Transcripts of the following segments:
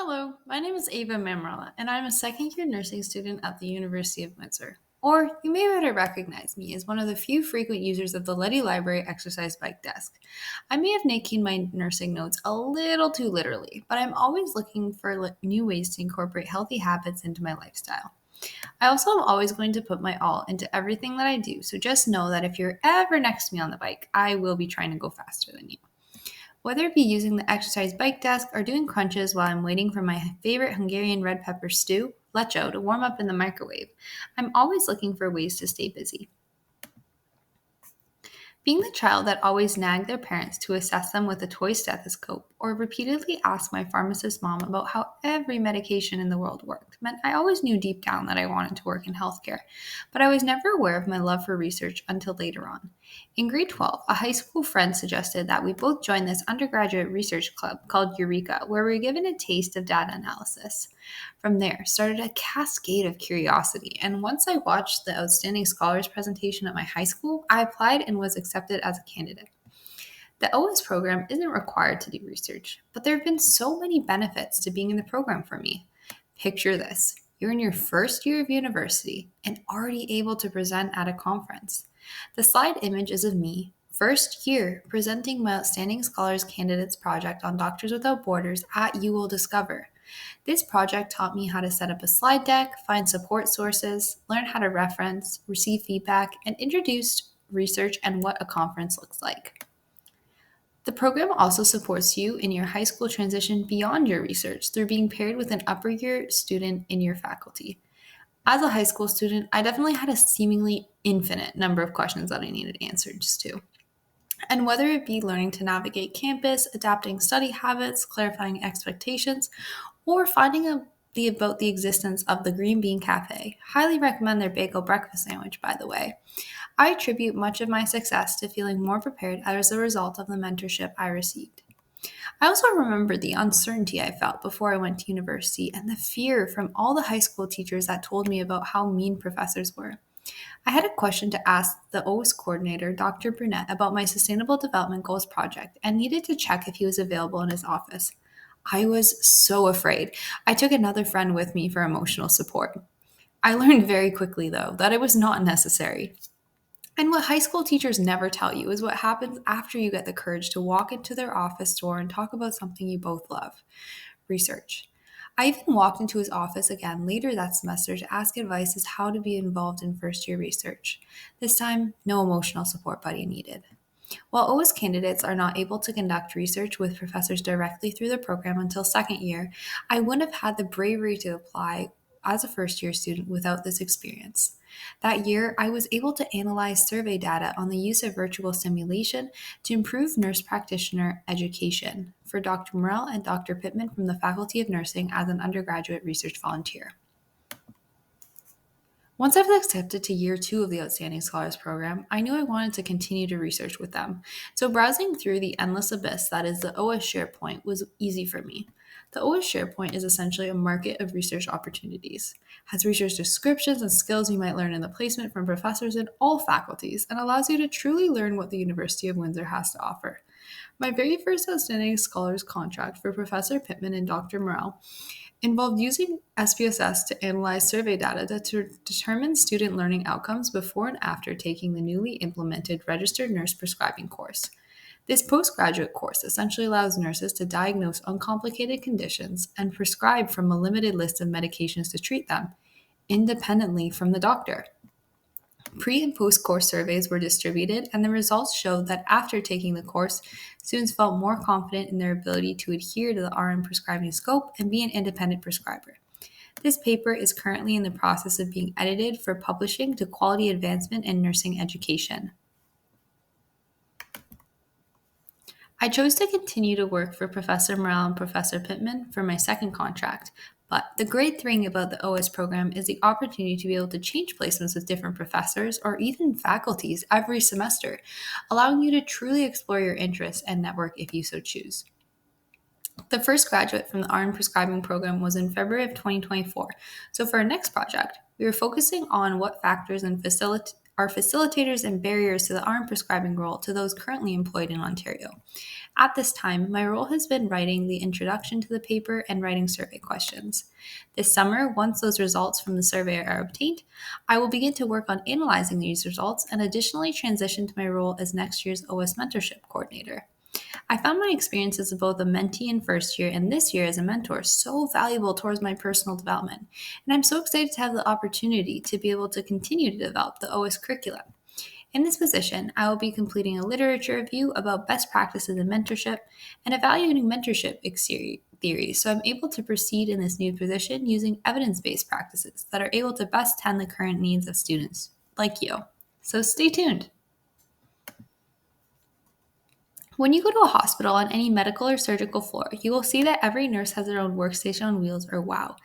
Hello, my name is Ava Mammarella, and I'm a second year nursing student at the University of Windsor. Or you may better recognize me as one of the few frequent users of the Letty Library exercise bike desk. I may have taken my nursing notes a little too literally, but I'm always looking for new ways to incorporate healthy habits into my lifestyle. I also am always going to put my all into everything that I do, so just know that if you're ever next to me on the bike, I will be trying to go faster than you. Whether it be using the exercise bike desk or doing crunches while I'm waiting for my favorite Hungarian red pepper stew, lecho, to warm up in the microwave, I'm always looking for ways to stay busy. Being the child that always nagged their parents to assess them with a toy stethoscope or repeatedly asked my pharmacist mom about how every medication in the world worked meant I always knew deep down that I wanted to work in healthcare, but I was never aware of my love for research until later on. In grade 12, a high school friend suggested that we both join this undergraduate research club called Eureka, where we were given a taste of data analysis. From there started a cascade of curiosity, and once I watched the Outstanding Scholars presentation at my high school, I applied and was accepted as a candidate. The OS program isn't required to do research, but there have been so many benefits to being in the program for me. Picture this. You're in your first year of university and already able to present at a conference. The slide image is of me, first year, presenting my Outstanding Scholars Candidates project on Doctors Without Borders at UWindsor.ca. This project taught me how to set up a slide deck, find support sources, learn how to reference, receive feedback, and introduce research and what a conference looks like. The program also supports you in your high school transition beyond your research through being paired with an upper year student in your faculty. As a high school student, I definitely had a seemingly infinite number of questions that I needed answers to. And whether it be learning to navigate campus, adapting study habits, clarifying expectations, or finding about the existence of the Green Bean Cafe, highly recommend their bagel breakfast sandwich, by the way. I attribute much of my success to feeling more prepared as a result of the mentorship I received. I also remember the uncertainty I felt before I went to university and the fear from all the high school teachers that told me about how mean professors were. I had a question to ask the OS coordinator, Dr. Brunette, about my Sustainable Development Goals project and needed to check if he was available in his office. I was so afraid. I took another friend with me for emotional support. I learned very quickly, though, that it was not necessary. And what high school teachers never tell you is what happens after you get the courage to walk into their office door and talk about something you both love: research. I even walked into his office again later that semester to ask advice as how to be involved in first year research. This time, no emotional support buddy needed. While OS candidates are not able to conduct research with professors directly through the program until second year, I wouldn't have had the bravery to apply as a first year student without this experience. That year, I was able to analyze survey data on the use of virtual simulation to improve nurse practitioner education for Dr. Morell and Dr. Pittman from the Faculty of Nursing as an undergraduate research volunteer. Once I was accepted to year 2 of the Outstanding Scholars program, I knew I wanted to continue to research with them. So browsing through the endless abyss that is the OS SharePoint was easy for me. The OS SharePoint is essentially a market of research opportunities, has research descriptions and skills you might learn in the placement from professors in all faculties, and allows you to truly learn what the University of Windsor has to offer. My very first Outstanding Scholars contract for Professor Pittman and Dr. Morell involved using SPSS to analyze survey data to determine student learning outcomes before and after taking the newly implemented registered nurse prescribing course. This postgraduate course essentially allows nurses to diagnose uncomplicated conditions and prescribe from a limited list of medications to treat them, independently from the doctor. Pre and post course surveys were distributed, and the results showed that after taking the course, students felt more confident in their ability to adhere to the RN prescribing scope and be an independent prescriber. This paper is currently in the process of being edited for publishing to Quality Advancement in Nursing Education. I chose to continue to work for Professor Morell and Professor Pittman for my second contract, but the great thing about the OS program is the opportunity to be able to change placements with different professors or even faculties every semester, allowing you to truly explore your interests and network if you so choose. The first graduate from the RN prescribing program was in February of 2024, so for our next project, we were focusing on what factors in are facilitators and barriers to the RN prescribing role to those currently employed in Ontario. At this time, my role has been writing the introduction to the paper and writing survey questions. This summer, once those results from the survey are obtained, I will begin to work on analyzing these results and additionally transition to my role as next year's OS mentorship coordinator. I found my experience as both a mentee in first year and this year as a mentor so valuable towards my personal development, and I'm so excited to have the opportunity to be able to continue to develop the OS curriculum. In this position, I will be completing a literature review about best practices in mentorship and evaluating mentorship theory, so I'm able to proceed in this new position using evidence-based practices that are able to best tend the current needs of students like you. So stay tuned. When you go to a hospital on any medical or surgical floor, you will see that every nurse has their own workstation on wheels, or WOW.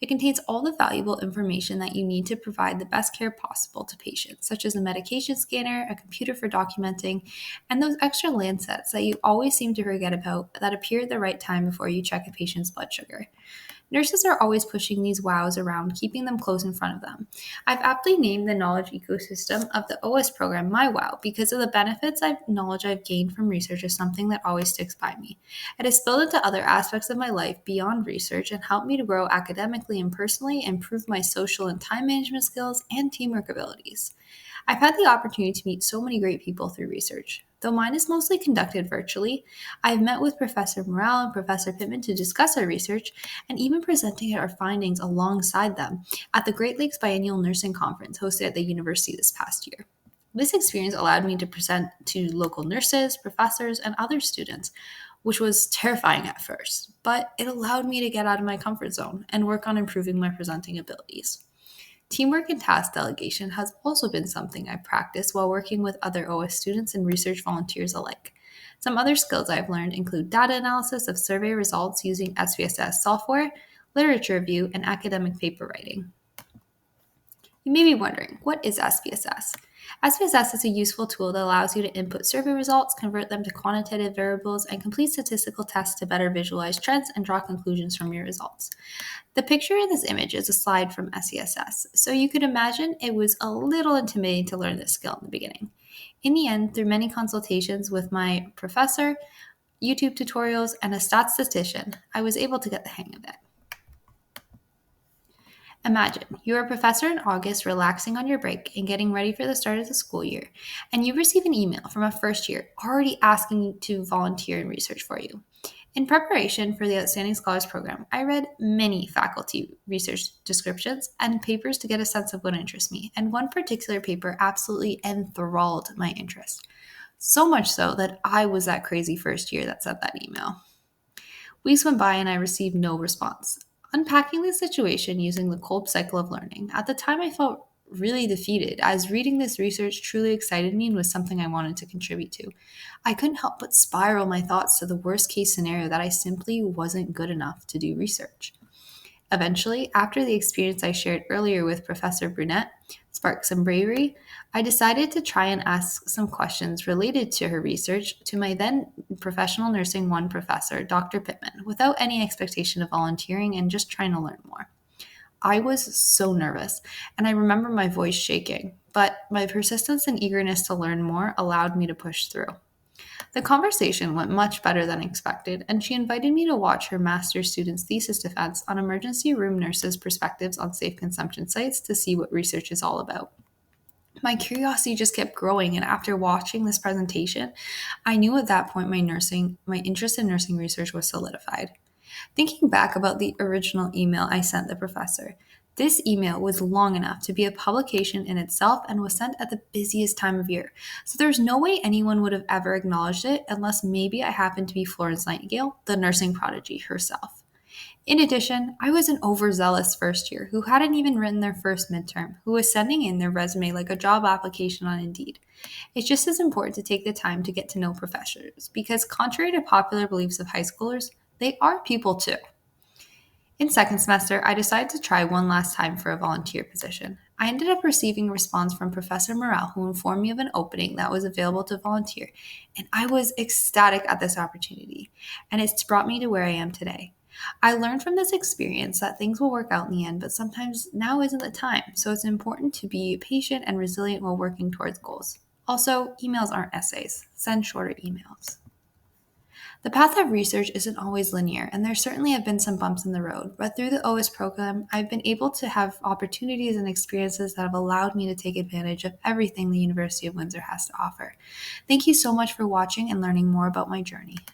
It contains all the valuable information that you need to provide the best care possible to patients, such as a medication scanner, a computer for documenting, and those extra Landsets that you always seem to forget about that appear at the right time before you check a patient's blood sugar. Nurses are always pushing these WOWs around, keeping them close in front of them. I've aptly named the knowledge ecosystem of the OS program my WOW because of the knowledge I've gained from research is something that always sticks by me. It has spilled into other aspects of my life beyond research and helped me to grow academically and personally, improve my social and time management skills and teamwork abilities. I've had the opportunity to meet so many great people through research. Though mine is mostly conducted virtually, I've met with Professor Mammarella and Professor Pittman to discuss our research and even presenting our findings alongside them at the Great Lakes Biennial Nursing Conference hosted at the university this past year. This experience allowed me to present to local nurses, professors, and other students, which was terrifying at first, but it allowed me to get out of my comfort zone and work on improving my presenting abilities. Teamwork and task delegation has also been something I've practiced while working with other OS students and research volunteers alike. Some other skills I've learned include data analysis of survey results using SPSS software, literature review, and academic paper writing. You may be wondering, what is SPSS? SPSS is a useful tool that allows you to input survey results, convert them to quantitative variables, and complete statistical tests to better visualize trends and draw conclusions from your results. The picture in this image is a slide from SPSS, so you could imagine it was a little intimidating to learn this skill in the beginning. In the end, through many consultations with my professor, YouTube tutorials, and a statistician, I was able to get the hang of it. Imagine you're a professor in August relaxing on your break and getting ready for the start of the school year, and you receive an email from a first year already asking you to volunteer in research for you. In preparation for the Outstanding Scholars program, I read many faculty research descriptions and papers to get a sense of what interests me, and one particular paper absolutely enthralled my interest. So much so that I was that crazy first year that sent that email. Weeks went by and I received no response. Unpacking the situation using the Kolb cycle of learning, at the time I felt really defeated, as reading this research truly excited me and was something I wanted to contribute to. I couldn't help but spiral my thoughts to the worst case scenario that I simply wasn't good enough to do research. Eventually, after the experience I shared earlier with Professor Brunette sparked some bravery, I decided to try and ask some questions related to her research to my then professional nursing 1 professor, Dr. Pittman, without any expectation of volunteering and just trying to learn more. I was so nervous, and I remember my voice shaking, but my persistence and eagerness to learn more allowed me to push through. The conversation went much better than expected, and she invited me to watch her master's student's thesis defense on emergency room nurses' perspectives on safe consumption sites to see what research is all about. My curiosity just kept growing, and after watching this presentation, I knew at that point my interest in nursing research was solidified. Thinking back about the original email I sent the professor, this email was long enough to be a publication in itself and was sent at the busiest time of year, so there's no way anyone would have ever acknowledged it unless maybe I happened to be Florence Nightingale, the nursing prodigy herself. In addition, I was an overzealous first year who hadn't even written their first midterm, who was sending in their resume like a job application on Indeed. It's just as important to take the time to get to know professors, because contrary to popular beliefs of high schoolers, they are people too. In second semester, I decided to try one last time for a volunteer position. I ended up receiving a response from Professor Morrell, who informed me of an opening that was available to volunteer, and I was ecstatic at this opportunity, and it's brought me to where I am today. I learned from this experience that things will work out in the end, but sometimes now isn't the time, so it's important to be patient and resilient while working towards goals. Also, emails aren't essays. Send shorter emails. The path of research isn't always linear, and there certainly have been some bumps in the road, but through the OS program, I've been able to have opportunities and experiences that have allowed me to take advantage of everything the University of Windsor has to offer. Thank you so much for watching and learning more about my journey.